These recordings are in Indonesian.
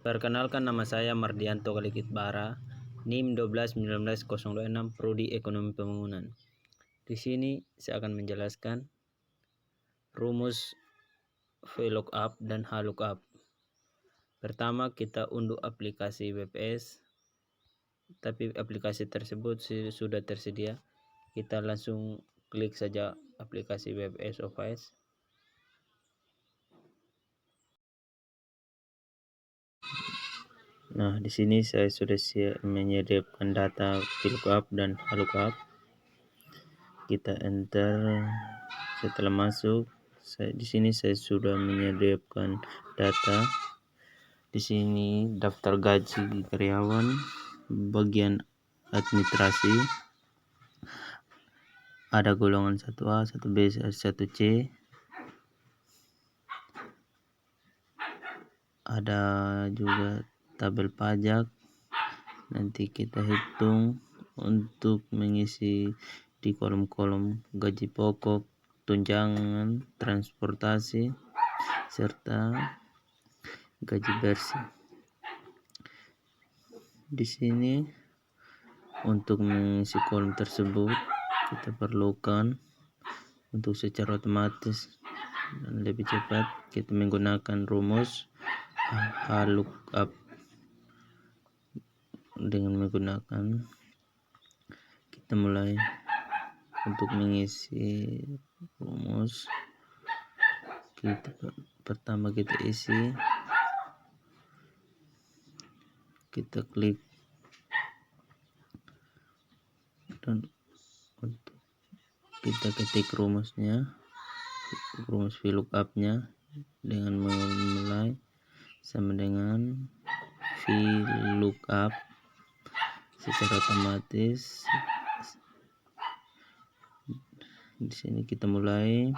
Perkenalkan, nama saya Mardianto Kalikitbara, NIM 12190226, Prodi Ekonomi Pembangunan. Di sini saya akan menjelaskan rumus VLOOKUP dan HLOOKUP. Pertama, kita unduh aplikasi WPS, tapi aplikasi tersebut sudah tersedia. Kita langsung klik saja aplikasi WPS Office. Nah, di sini saya sudah menyediakan data VLOOKUP dan HLOOKUP. Kita enter. Setelah masuk, di sini saya sudah menyediakan data. Di sini daftar gaji karyawan, bagian administrasi, ada golongan 1A, 1B, 1C, ada juga tabel pajak. Nanti kita hitung untuk mengisi di kolom-kolom gaji pokok, tunjangan, transportasi, serta gaji bersih. Di sini untuk mengisi kolom tersebut kita perlukan untuk secara otomatis dan lebih cepat kita menggunakan rumus HLOOKUP. Dengan menggunakan, kita mulai untuk mengisi rumus. Pertama kita isi, kita klik, dan untuk kita ketik rumusnya, rumus VLOOKUP-nya dengan memulai sama dengan VLOOKUP. Secara otomatis di sini kita mulai,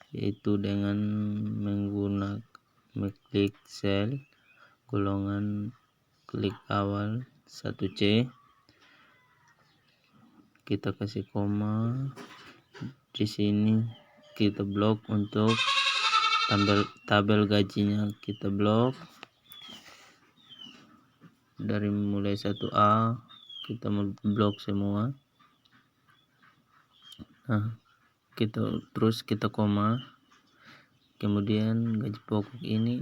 yaitu dengan menggunakan klik sel, golongan klik awal 1C, kita kasih koma. Di sini kita blok untuk tabel gajinya, kita blok dari mulai 1A, kita blok semua. Nah, kita koma. Kemudian gaji pokok ini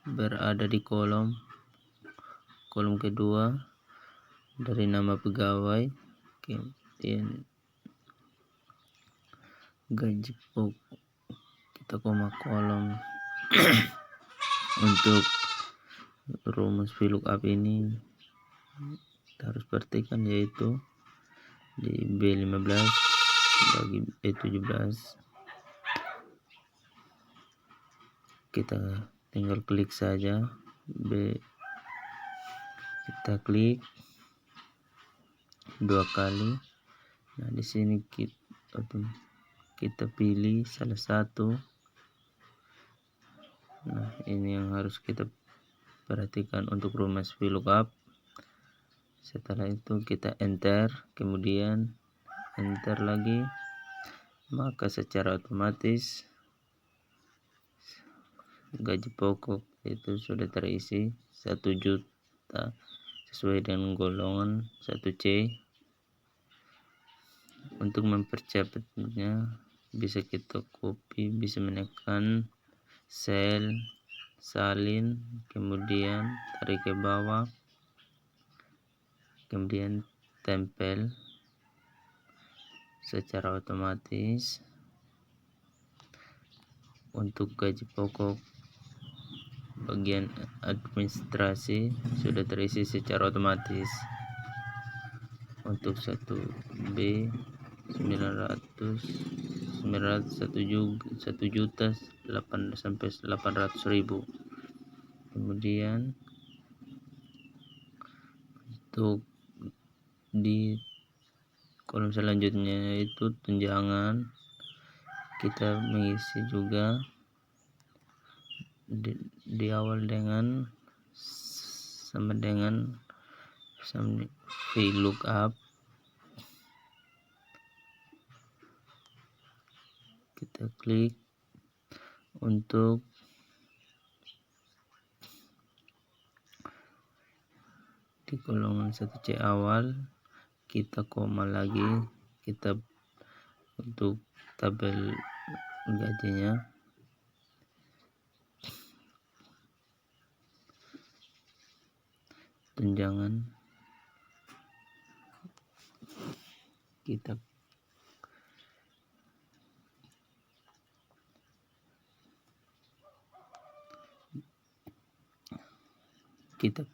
berada di kolom kedua dari nama pegawai. Kemudian gaji pokok kita koma kolom. Untuk rumus VLOOKUP ini kita harus perhatikan, yaitu di B15 bagi B17. Kita tinggal klik saja B, kita klik 2 kali. Nah, di sini kita pilih salah satu. Nah, ini yang harus kita perhatikan untuk rumus VLOOKUP. Setelah itu kita enter, kemudian enter lagi, maka secara otomatis gaji pokok itu sudah terisi 1 juta sesuai dengan golongan 1C. Untuk mempercepatnya bisa kita copy, bisa menekan sel, salin, kemudian tarik ke bawah, kemudian tempel secara otomatis. Untuk gaji pokok bagian administrasi sudah terisi secara otomatis. Untuk 1B 1 juta 8 sampai 800.000. Kemudian untuk di kolom selanjutnya yaitu tunjangan, kita mengisi juga di awal dengan sama dengan VLOOKUP. Kita klik untuk di golongan 1C awal, kita koma lagi, kita untuk tabel gajinya tunjangan kita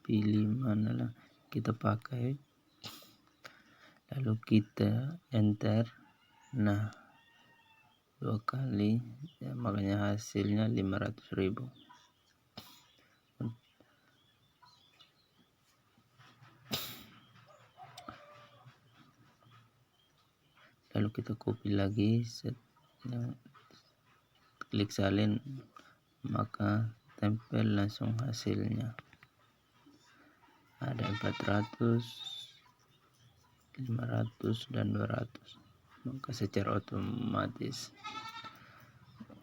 pilih mana lah kita pakai, lalu kita enter. Nah, 2 kali ya, makanya hasilnya 500.000. Lalu kita copy lagi, klik salin, maka tempel langsung hasilnya. Ada 400, 500 dan 200, maka secara otomatis.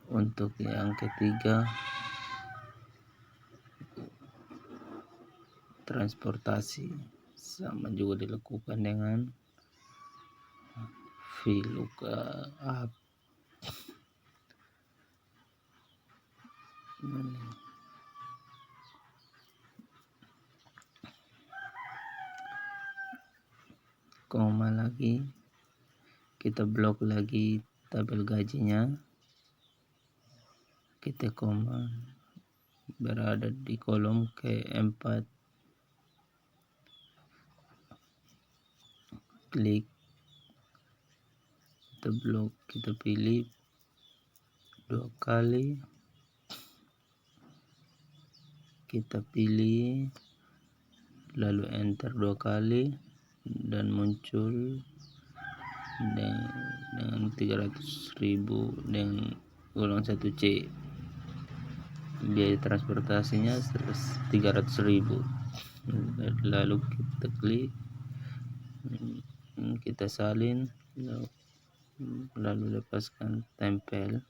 Untuk yang ketiga, transportasi sama juga dilakukan dengan VLOOKUP. Koma lagi, kita blok lagi tabel gajinya, kita koma berada di kolom keempat, klik, kita blok, kita pilih 2 kali, kita pilih, lalu enter 2 kali, dan muncul dengan 300.000 dengan golongan 1C. Biaya transportasinya 300.000. Lalu kita klik, kita salin, lalu lepaskan tempel.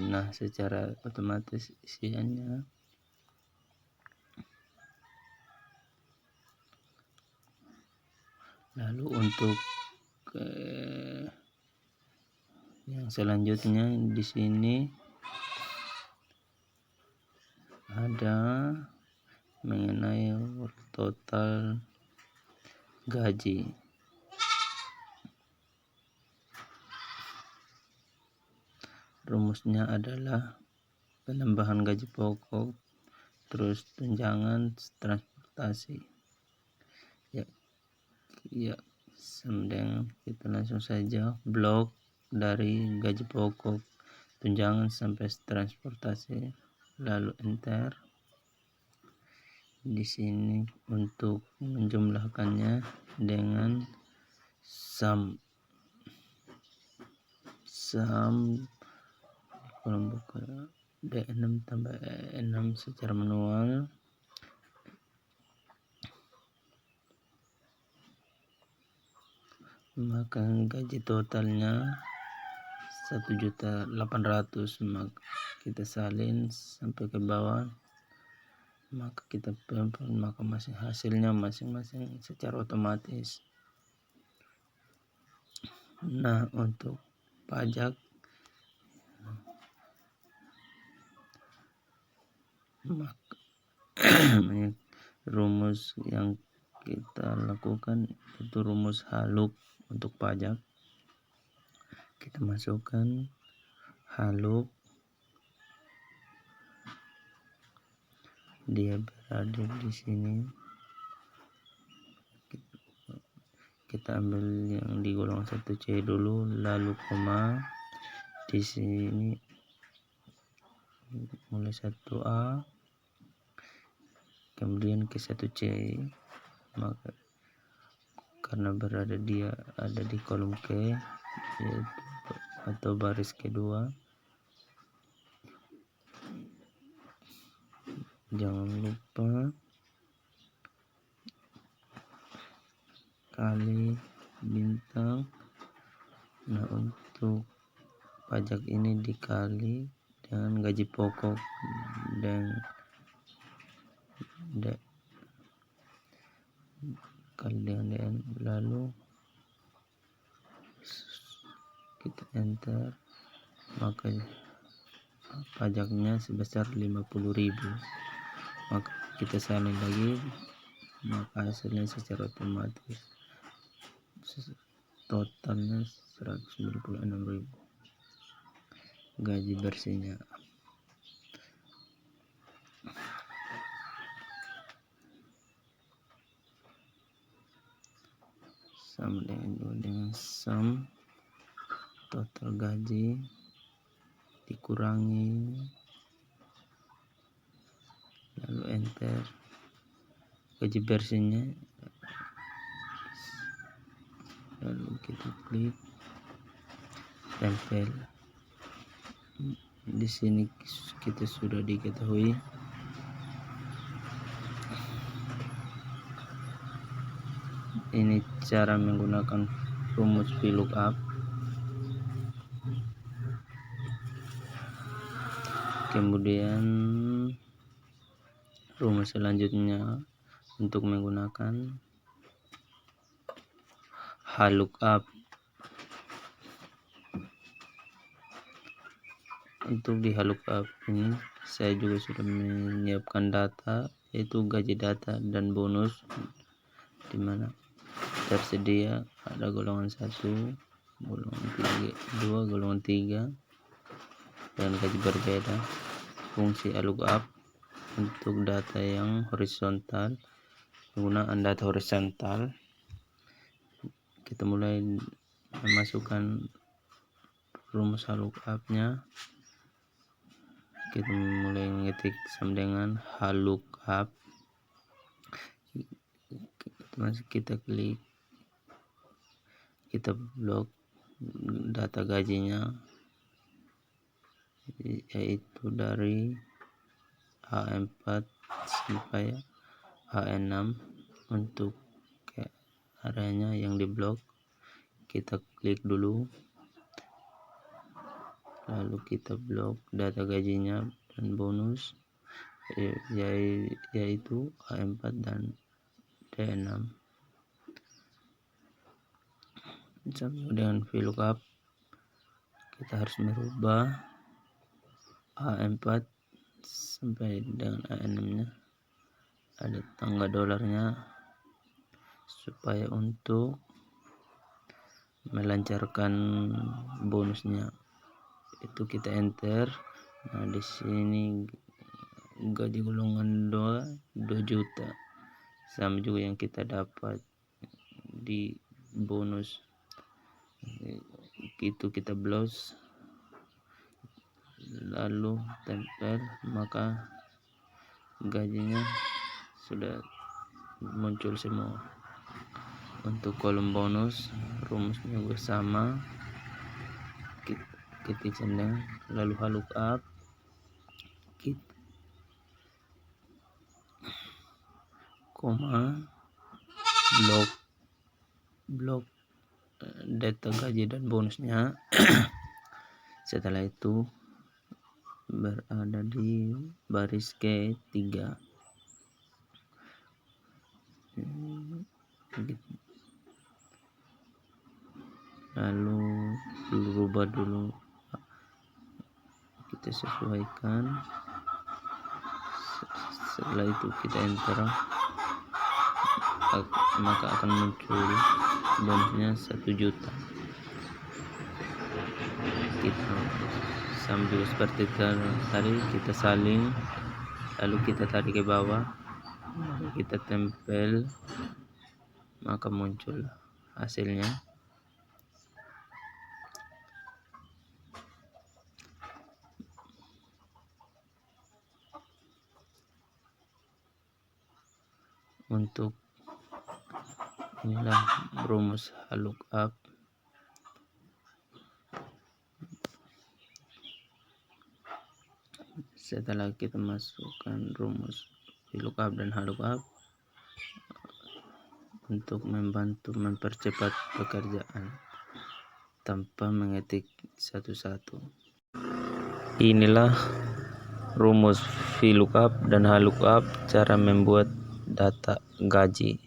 Nah, secara otomatis isiannya lalu untuk yang selanjutnya di sini ada mengenai total gaji. Rumusnya adalah penambahan gaji pokok terus tunjangan transportasi. Ya, kemudian kita langsung saja blok dari gaji pokok, tunjangan sampai transportasi, lalu enter. Di sini untuk menjumlahkannya dengan sum kolom buka D6 tambah E6 secara manual. Maka gaji totalnya 1.800.000, maka kita salin sampai ke bawah, maka kita tempel, maka hasilnya masing-masing secara otomatis. Nah, untuk pajak maka rumus yang kita lakukan itu rumus haluk. Untuk pajak kita masukkan haluk, dia berada di sini. Kita ambil yang di golongan 1C dulu, lalu koma di sini mulai 1A kemudian ke 1C, maka karena dia ada di kolom ke atau baris kedua, jangan lupa kali bintang. Nah, untuk pajak ini dikali dengan gaji pokok dan enter, maka pajaknya sebesar 50.000. Maka kita salin lagi, maka hasilnya secara otomatis totalnya 196.000 gaji bersihnya. Sama dengan sum total gaji dikurangi, lalu enter, gaji bersihnya, lalu kita klik tempel. Di sini kita sudah diketahui ini cara menggunakan rumus VLOOKUP. Kemudian rumus selanjutnya untuk menggunakan HLOOKUP. Untuk di HLOOKUP ini saya juga sudah menyiapkan data, yaitu gaji data dan bonus, di mana tersedia ada golongan 1, golongan 3, 2, golongan 3 dan gaji berbeda. Fungsi HLOOKUP untuk data yang horizontal, penggunaan data horizontal, kita mulai memasukkan rumus HLOOKUP-nya. Kita mulai mengetik sama dengan HLOOKUP, kita klik, kita blok data gajinya, yaitu dari H4 sampai H6. Untuk areanya yang diblok kita klik dulu, lalu kita blok data gajinya dan bonus, yaitu H4 dan D6. Sama dengan VLOOKUP, kita harus merubah H4 sampai dengan H6 nya ada tangga dolarnya, supaya untuk melancarkan bonusnya. Itu kita enter. Nah, di sini gaji golongan 2 juta, sama juga yang kita dapat di bonus. Itu kita close, lalu tempel, maka gajinya sudah muncul semua. Untuk kolom bonus rumusnya bersama, ketik sendang, lalu HLOOKUP, koma, blok data gaji dan bonusnya. Setelah itu berada di baris ke-3. Lalu rubah dulu, kita sesuaikan. Setelah itu kita enter, maka akan muncul bonusnya 1 juta. Kita sambil seperti tadi, kita salin, lalu kita tarik ke bawah, kita tempel, maka muncul hasilnya. Untuk inilah rumus HLOOKUP. Setelah kita masukkan rumus VLOOKUP dan HLOOKUP untuk membantu mempercepat pekerjaan tanpa mengetik satu-satu. Inilah rumus VLOOKUP dan HLOOKUP cara membuat data gaji.